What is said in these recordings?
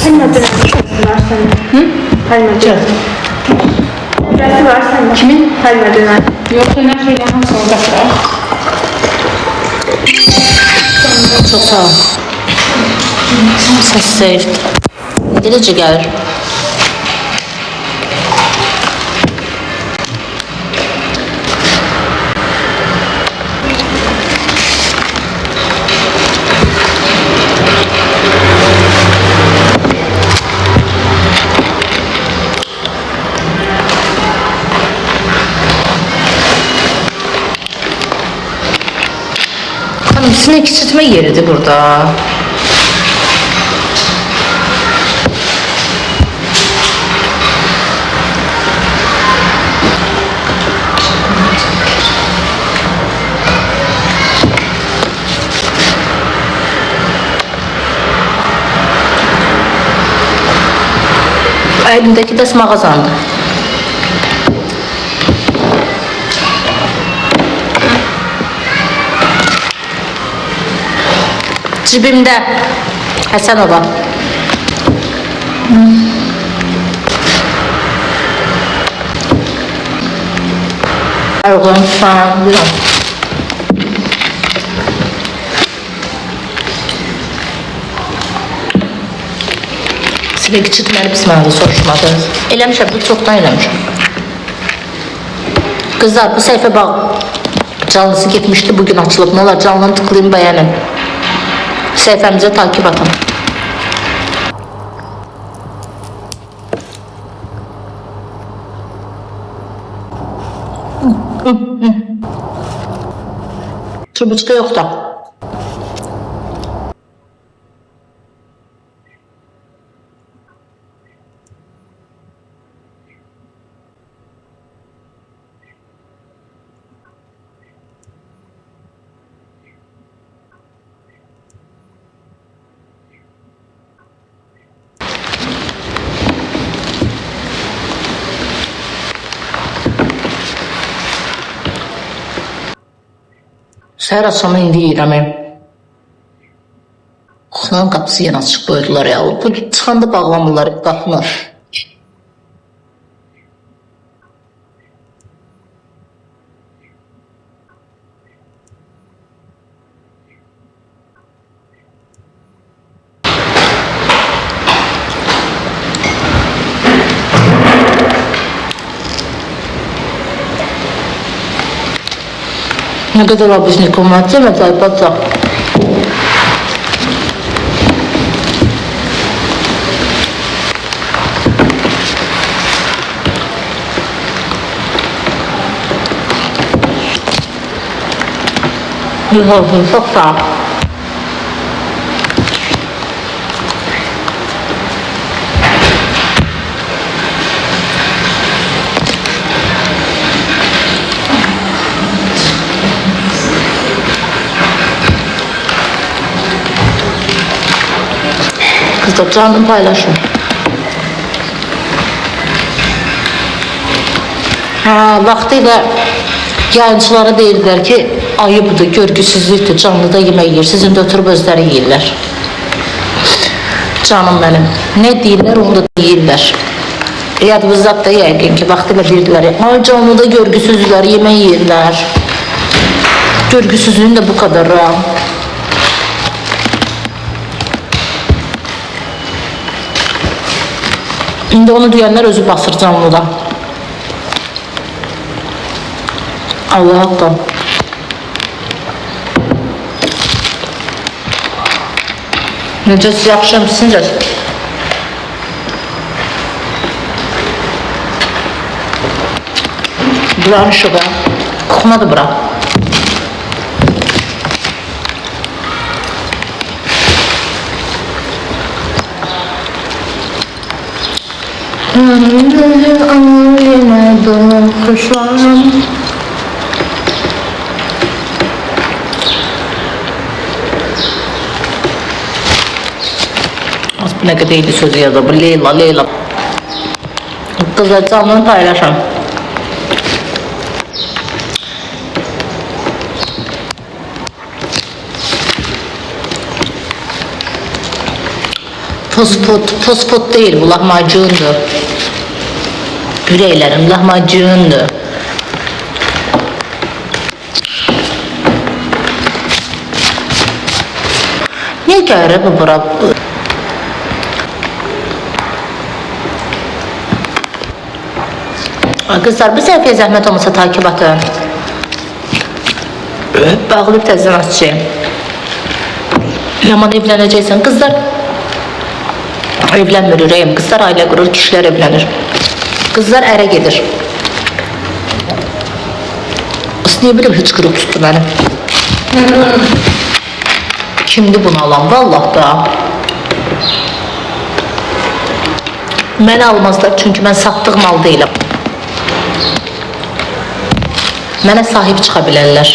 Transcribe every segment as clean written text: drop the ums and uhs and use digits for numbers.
Halima dönemi var senin. Halima dönemi. Burası var senin. Kimin? Halima dönemi. Yok döner şeyden hangi orada? Çok sağ ol. Ses sevdi. Gidece gelir. Hanım sinek içirtme yeridir burada. Elimdeki de mağazandı. Cibimde Hasanova. Ergun falan bilmem. Sinek içirtmeli biz mənə də soruşmadınız. Eləmişəm, bu çoxdan eləmişəm. Kızlar bu sayfa bak. Canlısı gitmişti, bugün açılıb. Ne olar canlını tıklayın, beğenin. Sayfamıza takip atın. Çubuçka yok da. Səhər açanı indi yiyirəm. Xınan qapısı yenə açıq qoydular ya. Bu çıxanda bağlamırlar qapını. Не готова бы с никому оценивать, а пацан. Его состав. Kızlar canım paylaşın. Vaxtilə yayıncılara deyirlər ki, ayıbdır, görgüsüzlükdür, canlıda yemək yiyir. Sizin də oturub özləri yiyirlər. Canım mənim. Nə deyirlər, onu da deyirlər. Yadınızda da yəqin ki, vaxtilə bildilər. Ay canlıda görgüsüzlər, yemək yiyirlər. Görgüsüzlüğün də bu kadar ha. İndi onu deyənlər özü basır canlıda. Allah haqqı. Necəsiz, yaxşıyam, sizsiniz? Buranın işığı. Qoxmadı bura. Ne kadar iyi sözü yazdı bu Leyla Leyla. Kızlar canını paylaşan. Fosfot değil, bu lahmacundur. Ürəklərim lahmacundur. Niye gəlir bu bura? Kızlar, bu səhifəyə zəhmət olmasa takip atın. Bağlayıb təzdən açacağım. Yaman evlənəcəksən. Kızlar evlənmir ürəyim. Kızlar ailə qurur, kişilər evlənir. Kızlar ərə gedir. Niye böyle hıçkırık tuttu beni? Kimdi bunu alan? Vallahi da. Məni almazlar çünkü mən satdığım mal deyiləm. Mənə sahib çıxa bilərlər.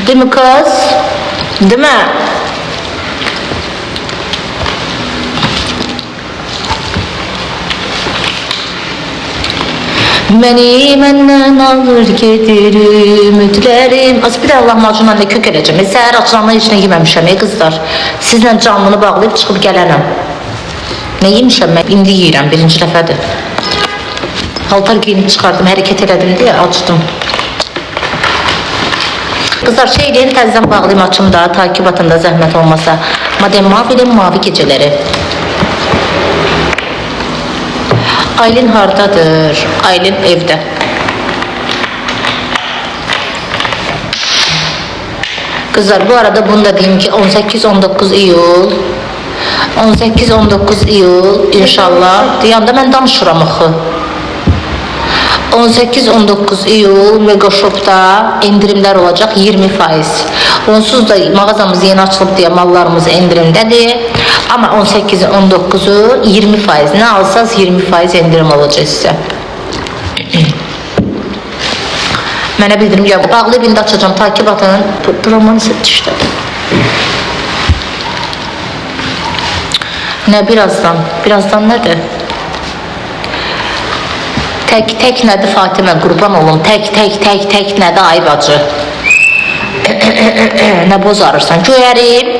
Değil mi kız? Değil mi? Məni məndən alır gedir ümidlərim. Az bir Allah macunla da kök edəcəm. Səhər açılandan heç nə yeməmişəm qızlar. Sizlə canlını bağlayıb çıxıb gələnəm. Nə yemişəm mən? İndi yeyirəm, birinci dəfədir. Paltar giyinib çıxardım, hərəkət elədim deyə açdım. Kızlar şeyliğini təzdən bağlayım açım da, takip atın da zəhmət olmasa. Madem Mavi'nin mavi geceleri. Aylin hardadır? Aylin evdə. Kızlar bu arada bunu da diyeyim ki 18-19 iyul 18-19 iyul inşallah deyəndə mən danışıram axı. 18-19 iyul Megashop'da indirimler olacak 20%. Onsuz da mağazamız yeni açılıb diye mallarımız indirimdedir. Ama 18-19'u 20%. Ne alsanız 20% indirim olacak size. Mənə bildirim ya. Bağlı bindi açacağım. Takip atın. Dramanı işte. Ne birazdan? Birazdan nedir? Tek nədir Fatimə, qurban olum. Tek nədir ay bacı. Nə bozarırsan? Göyərim.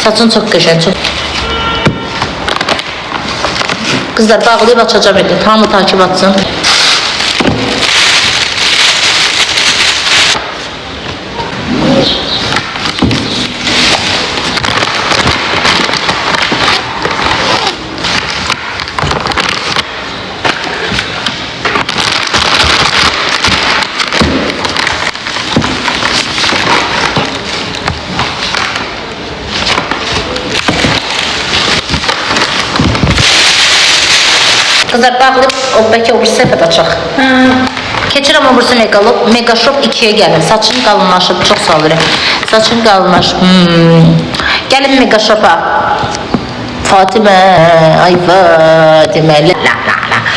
Saçın çok qəşəng, çok. Kızlar bağlayıb açacağım indi. Hamı takip atsın. Kızlar bağlayıp o belki o bir sefet açaq. Keçirəm o birisi Megashop 2'ye gəlin. Saçım qalınlaşıb, çox sağ olun. Saçım qalınlaşıb. Gəlin Megashop'a. Fatimə, ay Fatimə, la la la.